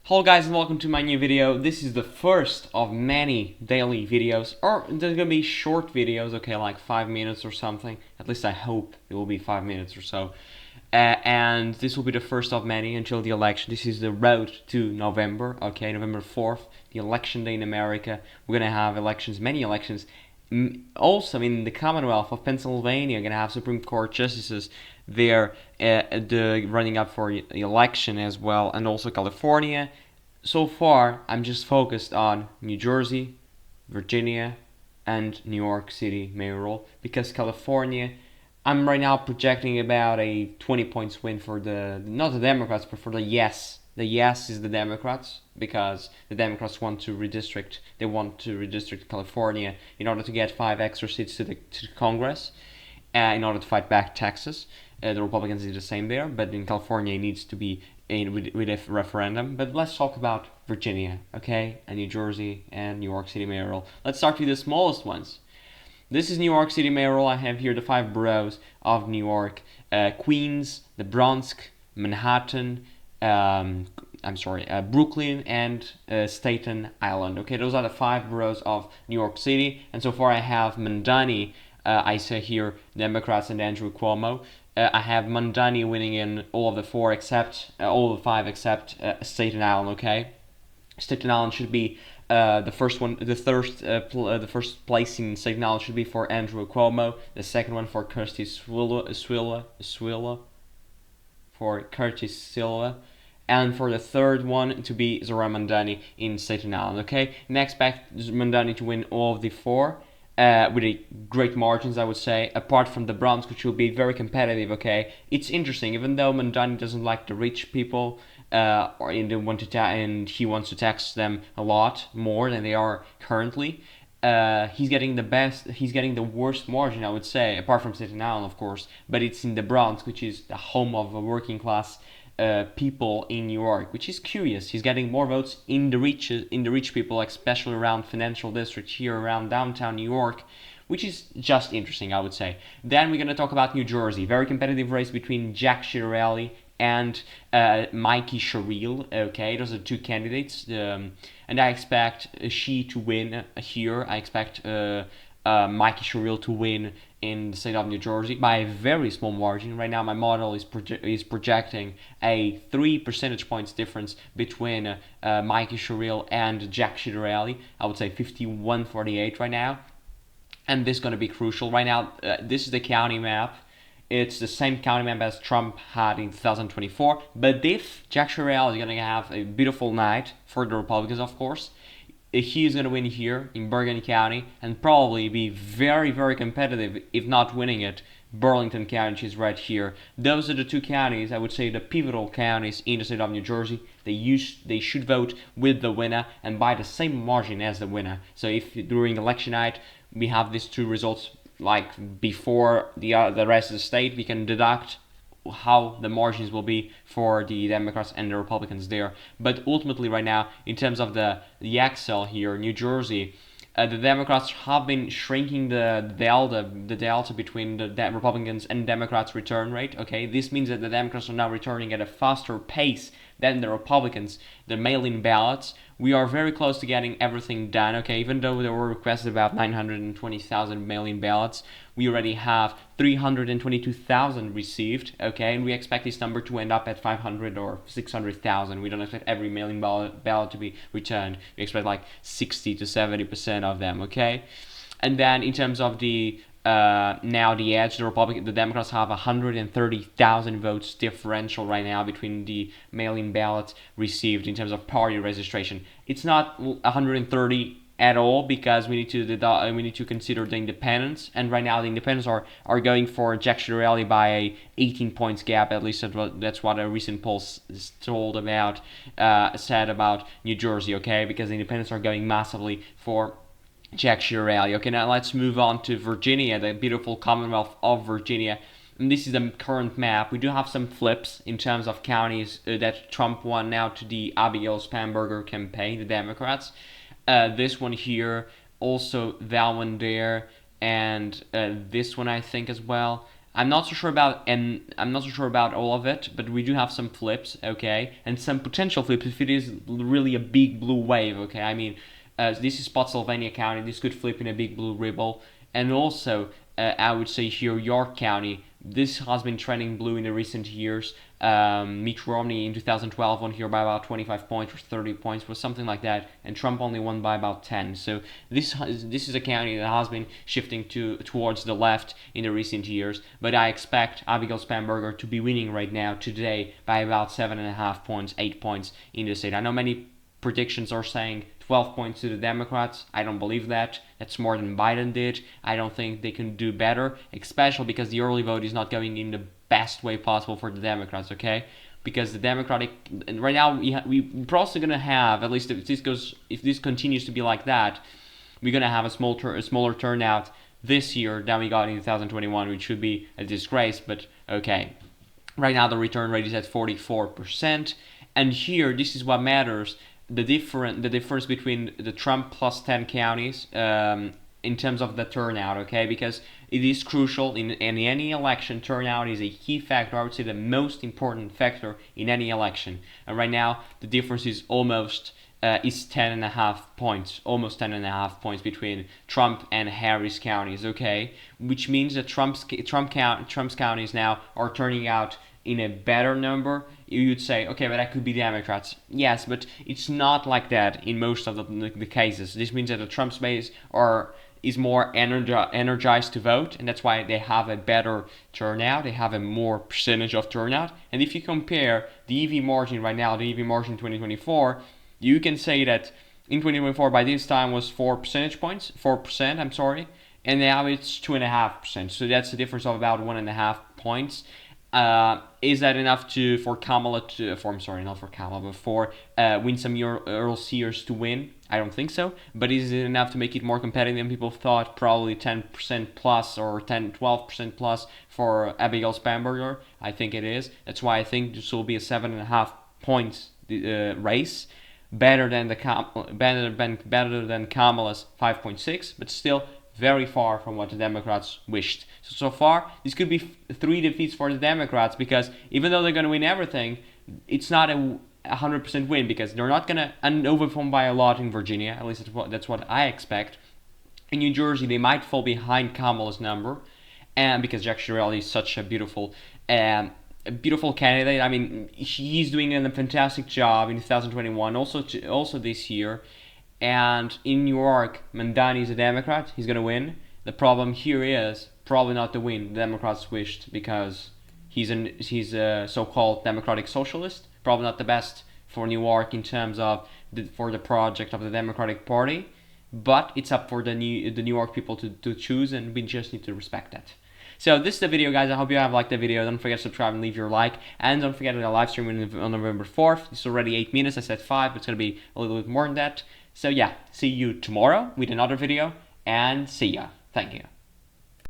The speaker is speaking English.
Hello guys and welcome to my new video. This is the first of many daily videos, or there's gonna be short videos, okay, like 5 minutes or something. At least I hope it will be 5 minutes or so. And this will be the first of many until the election. This is the road to November, okay, November 4th, the election day in America. We're gonna have elections, many elections. Also in the Commonwealth of Pennsylvania, gonna have Supreme Court justices there running up for election as well, and also California. So far, I'm just focused on New Jersey, Virginia, and New York City mayoral, because California, I'm right now projecting about a 20 points win for not the Democrats, but for the yes. The yes is the Democrats, because the Democrats want to redistrict. They want to redistrict California in order to get 5 extra seats to the Congress, in order to fight back Texas. The Republicans did the same there, but in California it needs to be with a referendum. But let's talk about Virginia, okay, and New Jersey and New York City mayoral. Let's start with the smallest ones. This is New York City mayoral. I have here the 5 boroughs of New York: Queens, the Bronx, Manhattan, Brooklyn, and Staten Island. Okay, those are the 5 boroughs of New York City. And so far, I have Mandani. I say here Democrats and Andrew Cuomo. I have Mandani winning in all of the 4 except all of the 5 except Staten Island. Okay, Staten Island should be the first one. The first place in Staten Island should be for Andrew Cuomo. The second one for Curtis Silva, and for the third one to be Zohran Mamdani in Staten Island. Okay, next expect Mamdani to win all of the 4. With a great margins, I would say, apart from the Bronx, which will be very competitive. Okay, it's interesting, even though Mamdani doesn't like the rich people, and he wants to tax them a lot more than they are currently. He's getting the worst margin, I would say, apart from Staten Island, of course, but it's in the Bronx, which is the home of working class people in New York, which is curious. He's getting more votes in the rich people, especially around financial district here around downtown New York, which is just interesting, I would say. Then we're gonna talk about New Jersey. Very competitive race between Jack Ciattarelli and Mikey Sherrill. Okay, those are 2 candidates, and I expect she to win here. I expect Mikey Sherrill to win in the state of New Jersey by a very small margin. Right now, my model is projecting a 3 percentage points difference between Mikey Sherrill and Jack Ciattarelli. I would say 51-48 right now, and this is going to be crucial. Right now, this is the county map. It's the same county map as Trump had in 2024. But if Jack Ciattarelli is going to have a beautiful night for the Republicans, of course, he is going to win here in Bergen County and probably be very, very competitive, if not winning it. Burlington County, which is right here. Those are the 2 counties, I would say, the pivotal counties in the state of New Jersey. They should vote with the winner and by the same margin as the winner. So if during election night we have these 2 results like before the rest of the state, we can deduct how the margins will be for the Democrats and the Republicans there. But ultimately right now, in terms of the Excel here, New Jersey, the Democrats have been shrinking the delta between the Republicans and Democrats' return rate. Okay, this means that the Democrats are now returning at a faster pace than the Republicans. The mail-in ballots, we are very close to getting everything done. Okay, even though there were requested about 920,000 mail-in ballots, we already have 322,000 received. Okay, and we expect this number to end up at 500 or 600,000. We don't expect every mail-in ballot to be returned. We expect like 60 to 70% of them. Okay, and then in terms of the now the edge, the Democrats have 130,000 votes differential right now between the mail-in ballots received in terms of party registration. It's not 130 at all, because we need to consider the independents, and right now the independents are going for Jack Ciattarelli by a 18 points gap. At least that's what a recent poll said about New Jersey. Okay, because the independents are going massively for Jack Ciattarelli. Okay, now let's move on to Virginia, the beautiful Commonwealth of Virginia. And this is the current map. We do have some flips in terms of counties that Trump won now to the Abigail Spanberger campaign, the Democrats. This one here, also that one there, and this one I think as well. I'm not so sure about, and I'm not so sure about all of it, but we do have some flips, okay, and some potential flips if it is really a big blue wave, okay. I mean, this is Spotsylvania County. This could flip in a big blue ripple, and also I would say here York County. This has been trending blue in the recent years. Mitt Romney in 2012 won here by about 25 points or 30 points, was something like that, and Trump only won by about 10. So this is a county that has been shifting towards the left in the recent years. But I expect Abigail Spanberger to be winning right now today by about 7.5 points, 8 points in the state. I know many predictions are saying 12 points to the Democrats. I don't believe that. That's more than Biden did. I don't think they can do better, especially because the early vote is not going in the best way possible for the Democrats, okay? Because the Democratic, right now we're probably gonna have, at least if this continues to be like that, we're gonna have a smaller turnout this year than we got in 2021, which should be a disgrace. But okay, right now the return rate is at 44%, and here this is what matters. The difference between the Trump plus 10 counties in terms of the turnout, okay? Because it is crucial in any election. Turnout is a key factor. I would say the most important factor in any election. And right now the difference is almost is 10.5 points, almost 10.5 points between Trump and Harris counties, okay? Which means that Trump's counties now are turning out in a better number. You'd say, okay, but that could be Democrats. Yes, but it's not like that in most of the cases. This means that the Trump's base is more energized to vote, and that's why they have a better turnout. They have a more percentage of turnout. And if you compare the EV margin right now, the EV margin 2024, you can say that in 2024 by this time was 4%, I'm sorry, and now it's 2.5%. So that's a difference of about 1.5 points. Is that enough for Winsome Earl Sears to win? I don't think so. But is it enough to make it more competitive than people thought? Probably 10% plus or 12% plus for Abigail Spanberger. I think it is. That's why I think this will be a 7.5 points race. Better than Kamala's 5.6, but still very far from what the Democrats wished. So far, this could be 3 defeats for the Democrats, because even though they're going to win everything, it's not a 100% win, because they're not going to overperform by a lot in Virginia. At least that's what I expect. In New Jersey, they might fall behind Kamala's number, and because Jack Shirley is such a beautiful candidate. I mean, he's doing a fantastic job in 2021, also this year. And in New York, Mandani is a Democrat. He's going to win. The problem here is probably not the win the Democrats wished, because he's a so-called democratic socialist. Probably not the best for New York in terms of for the project of the Democratic Party. But it's up for the New York people to choose, and we just need to respect that. So this is the video, guys. I hope you have liked the video. Don't forget to subscribe and leave your like. And don't forget the live stream on November 4th. It's already 8 minutes. I said 5, but it's going to be a little bit more than that. So yeah, see you tomorrow with another video, and see ya. Thank you.